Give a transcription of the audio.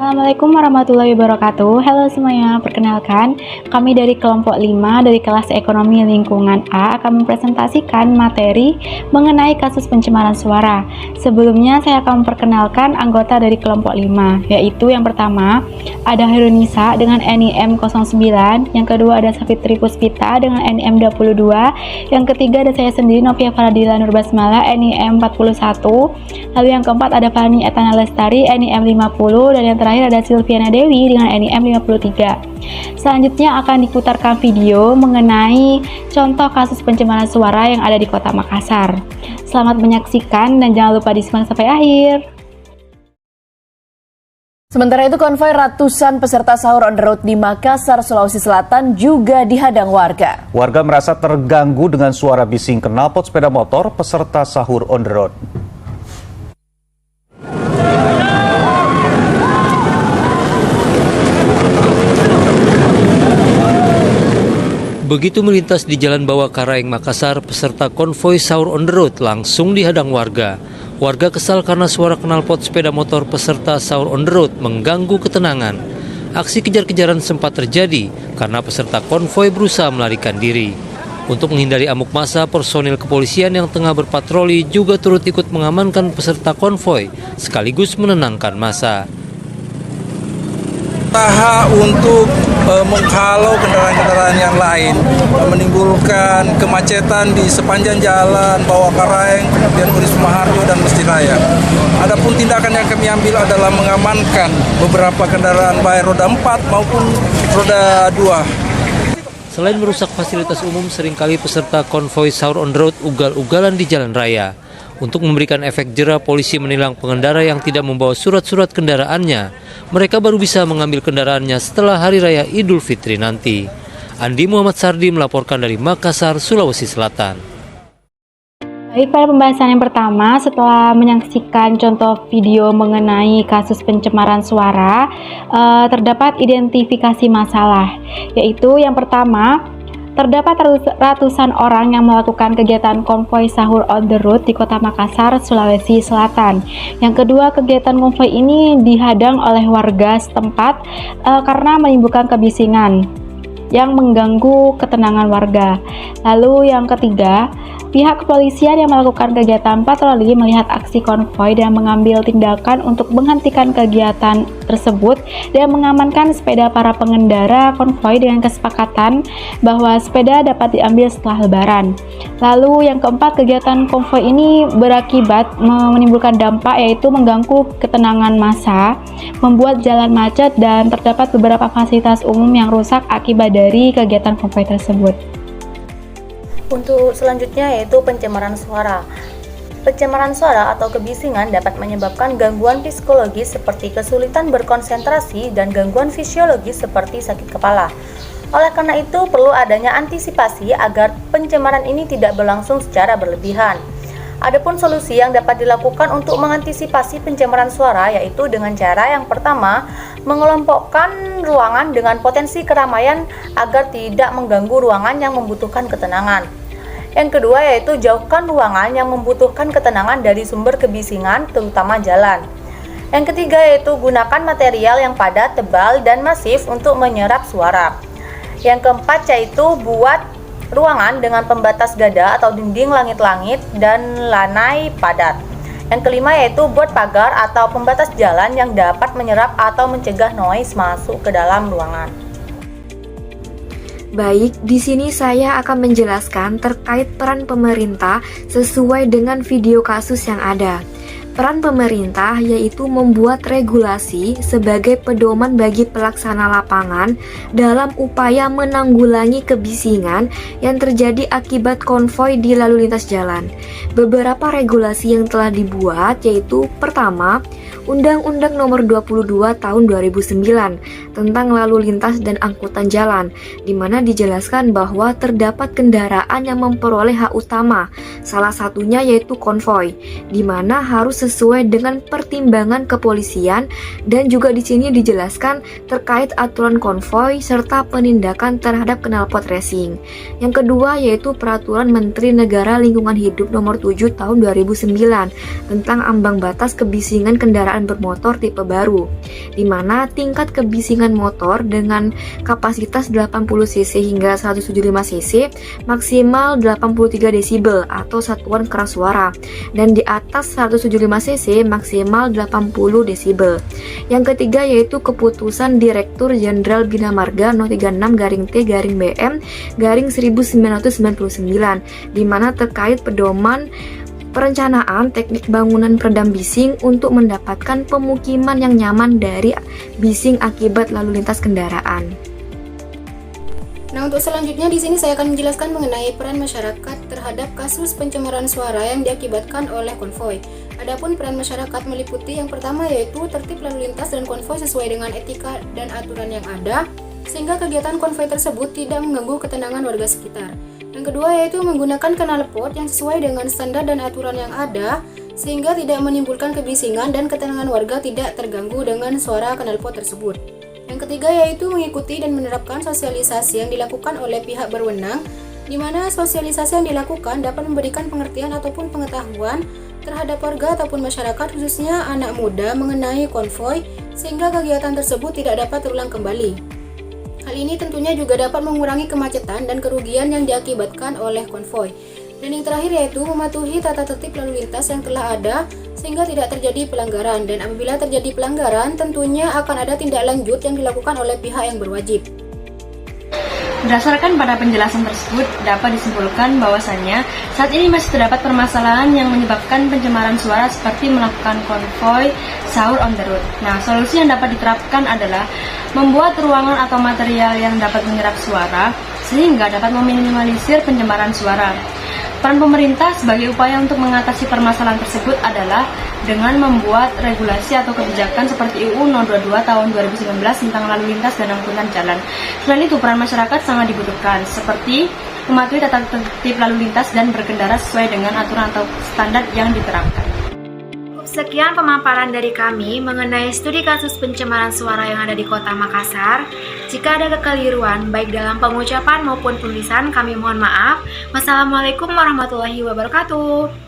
Assalamualaikum warahmatullahi wabarakatuh. Halo semuanya, perkenalkan kami dari kelompok 5 dari kelas ekonomi lingkungan A akan mempresentasikan materi mengenai kasus pencemaran suara. Sebelumnya saya akan memperkenalkan anggota dari kelompok 5, yaitu yang pertama ada Hirunisa dengan NIM 09, yang kedua ada Safitri Puspita dengan NIM 22, yang ketiga ada saya sendiri Novia Faradila Nurbasmala NIM 41, lalu yang keempat ada Fani Etana Lestari NIM 50, dan yang terakhir ada Silviana Dewi dengan NIM 53. Selanjutnya akan diputarkan video mengenai contoh kasus pencemaran suara yang ada di Kota Makassar. Selamat menyaksikan dan jangan lupa disimak sampai akhir. Sementara itu, konvoi ratusan peserta sahur on the road di Makassar, Sulawesi Selatan juga dihadang warga. Warga merasa terganggu dengan suara bising knalpot sepeda motor peserta sahur on the road. Begitu melintas di Jalan Bawah Karaeng, Makassar, peserta konvoi sahur on the road langsung dihadang warga. Warga kesal karena suara knalpot sepeda motor peserta sahur on the road mengganggu ketenangan. Aksi kejar-kejaran sempat terjadi karena peserta konvoi berusaha melarikan diri. Untuk menghindari amuk massa, personil kepolisian yang tengah berpatroli juga turut ikut mengamankan peserta konvoi sekaligus menenangkan massa. Usaha untuk menghalau kendaraan-kendaraan yang lain, menimbulkan kemacetan di sepanjang jalan Bawah Karaeng, kemudian Uri Sumaharjo dan Mesir Raya. Adapun tindakan yang kami ambil adalah mengamankan beberapa kendaraan baik roda 4 maupun roda 2. Selain merusak fasilitas umum, seringkali peserta konvoi sahur on the road ugal-ugalan di jalan raya. Untuk memberikan efek jera, polisi menilang pengendara yang tidak membawa surat-surat kendaraannya. Mereka baru bisa mengambil kendaraannya setelah Hari Raya Idul Fitri nanti. Andi Muhammad Sardi melaporkan dari Makassar, Sulawesi Selatan. Baik, pada pembahasan yang pertama, setelah menyaksikan contoh video mengenai kasus pencemaran suara, terdapat identifikasi masalah, yaitu yang pertama, terdapat ratusan orang yang melakukan kegiatan konvoi sahur on the road di Kota Makassar, Sulawesi Selatan. Yang kedua, kegiatan konvoi ini dihadang oleh warga setempat karena menimbulkan kebisingan yang mengganggu ketenangan warga. Lalu yang ketiga, pihak kepolisian yang melakukan kegiatan patroli melihat aksi konvoi dan mengambil tindakan untuk menghentikan kegiatan tersebut dan mengamankan sepeda para pengendara konvoi dengan kesepakatan bahwa sepeda dapat diambil setelah Lebaran. Lalu yang keempat, kegiatan konvoi ini berakibat menimbulkan dampak, yaitu mengganggu ketenangan massa, membuat jalan macet, dan terdapat beberapa fasilitas umum yang rusak akibat dari kegiatan konvoi tersebut. Untuk selanjutnya yaitu pencemaran suara. Pencemaran suara atau kebisingan dapat menyebabkan gangguan psikologis seperti kesulitan berkonsentrasi dan gangguan fisiologis seperti sakit kepala. Oleh karena itu, perlu adanya antisipasi agar pencemaran ini tidak berlangsung secara berlebihan. Adapun solusi yang dapat dilakukan untuk mengantisipasi pencemaran suara yaitu dengan cara yang pertama, mengelompokkan ruangan dengan potensi keramaian agar tidak mengganggu ruangan yang membutuhkan ketenangan. Yang kedua yaitu jauhkan ruangan yang membutuhkan ketenangan dari sumber kebisingan, terutama jalan. Yang ketiga yaitu gunakan material yang padat, tebal, dan masif untuk menyerap suara. Yang keempat yaitu buat ruangan dengan pembatas gada atau dinding langit-langit dan lanai padat. Yang kelima yaitu buat pagar atau pembatas jalan yang dapat menyerap atau mencegah noise masuk ke dalam ruangan. Baik, di sini saya akan menjelaskan terkait peran pemerintah sesuai dengan video kasus yang ada. Peran pemerintah yaitu membuat regulasi sebagai pedoman bagi pelaksana lapangan dalam upaya menanggulangi kebisingan yang terjadi akibat konvoi di lalu lintas jalan. Beberapa regulasi yang telah dibuat yaitu pertama, Undang-Undang Nomor 22 Tahun 2009 tentang lalu lintas dan angkutan jalan, di mana dijelaskan bahwa terdapat kendaraan yang memperoleh hak utama, salah satunya yaitu konvoi, di mana harus sesuai dengan pertimbangan kepolisian, dan juga di sini dijelaskan terkait aturan konvoi serta penindakan terhadap knalpot racing. Yang kedua yaitu Peraturan Menteri Negara Lingkungan Hidup Nomor 7 Tahun 2009 tentang ambang batas kebisingan kendaraan bermotor tipe baru, di mana tingkat kebisingan motor dengan kapasitas 80 cc hingga 175 cc maksimal 83 desibel atau satuan keras suara, dan di atas 175 cc maksimal 80 desibel. Yang ketiga yaitu Keputusan Direktur Jenderal Bina Marga No. 36/T/BM 1999, di mana terkait pedoman perencanaan teknik bangunan peredam bising untuk mendapatkan pemukiman yang nyaman dari bising akibat lalu lintas kendaraan. Nah, untuk selanjutnya di sini saya akan menjelaskan mengenai peran masyarakat terhadap kasus pencemaran suara yang diakibatkan oleh konvoi. Adapun peran masyarakat meliputi yang pertama yaitu tertib lalu lintas dan konvoi sesuai dengan etika dan aturan yang ada, sehingga kegiatan konvoi tersebut tidak mengganggu ketenangan warga sekitar. Yang kedua yaitu menggunakan knalpot yang sesuai dengan standar dan aturan yang ada, sehingga tidak menimbulkan kebisingan dan ketenangan warga tidak terganggu dengan suara knalpot tersebut. Yang ketiga yaitu mengikuti dan menerapkan sosialisasi yang dilakukan oleh pihak berwenang, di mana sosialisasi yang dilakukan dapat memberikan pengertian ataupun pengetahuan terhadap warga ataupun masyarakat khususnya anak muda mengenai konvoi, sehingga kegiatan tersebut tidak dapat terulang kembali. Hal ini tentunya juga dapat mengurangi kemacetan dan kerugian yang diakibatkan oleh konvoi. Dan yang terakhir yaitu mematuhi tata tertib lalu lintas yang telah ada sehingga tidak terjadi pelanggaran, dan apabila terjadi pelanggaran tentunya akan ada tindak lanjut yang dilakukan oleh pihak yang berwajib. Berdasarkan pada penjelasan tersebut, dapat disimpulkan bahwasannya saat ini masih terdapat permasalahan yang menyebabkan pencemaran suara seperti melakukan konvoi sahur on the road. Nah, solusi yang dapat diterapkan adalah membuat ruangan atau material yang dapat menyerap suara sehingga dapat meminimalisir pencemaran suara. Peran pemerintah sebagai upaya untuk mengatasi permasalahan tersebut adalah dengan membuat regulasi atau kebijakan seperti UU No. 22 Tahun 2019 tentang lalu lintas dan angkutan jalan. Selain itu, peran masyarakat sangat dibutuhkan, seperti mematuhi tata tertib lalu lintas dan berkendara sesuai dengan aturan atau standar yang diterapkan. Sekian pemaparan dari kami mengenai studi kasus pencemaran suara yang ada di Kota Makassar. Jika ada kekeliruan baik dalam pengucapan maupun tulisan, kami mohon maaf. Wassalamualaikum warahmatullahi wabarakatuh.